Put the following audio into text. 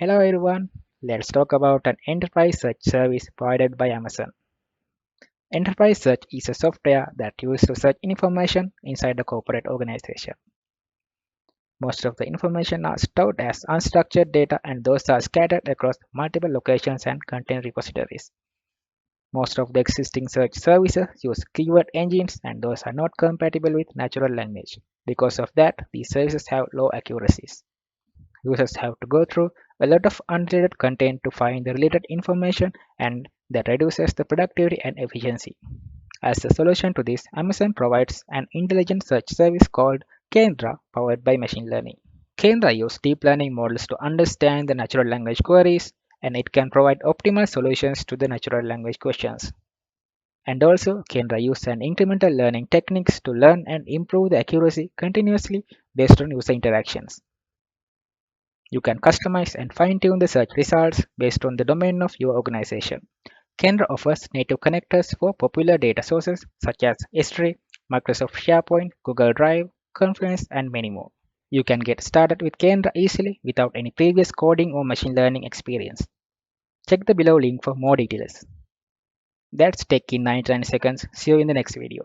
Hello everyone, let's talk about an enterprise search service provided by Amazon. Enterprise search is a software that used to search information inside a corporate organization. Most of the information are stored as unstructured data and those are scattered across multiple locations and content repositories. Most of the existing search services use keyword engines and those are not compatible with natural language. Because of that, these services have low accuracies. Users have to go through a lot of unrelated content to find the related information, and that reduces the productivity and efficiency. As a solution to this, Amazon provides an intelligent search service called Kendra powered by machine learning. Kendra uses deep learning models to understand the natural language queries, and it can provide optimal solutions to the natural language questions. And also, Kendra uses an incremental learning techniques to learn and improve the accuracy continuously based on user interactions. You can customize and fine-tune the search results based on the domain of your organization. Kendra offers native connectors for popular data sources such as S3, Microsoft SharePoint, Google Drive, Confluence, and many more. You can get started with Kendra easily without any previous coding or machine learning experience. Check the below link for more details. That's Tech in 99 seconds. See you in the next video.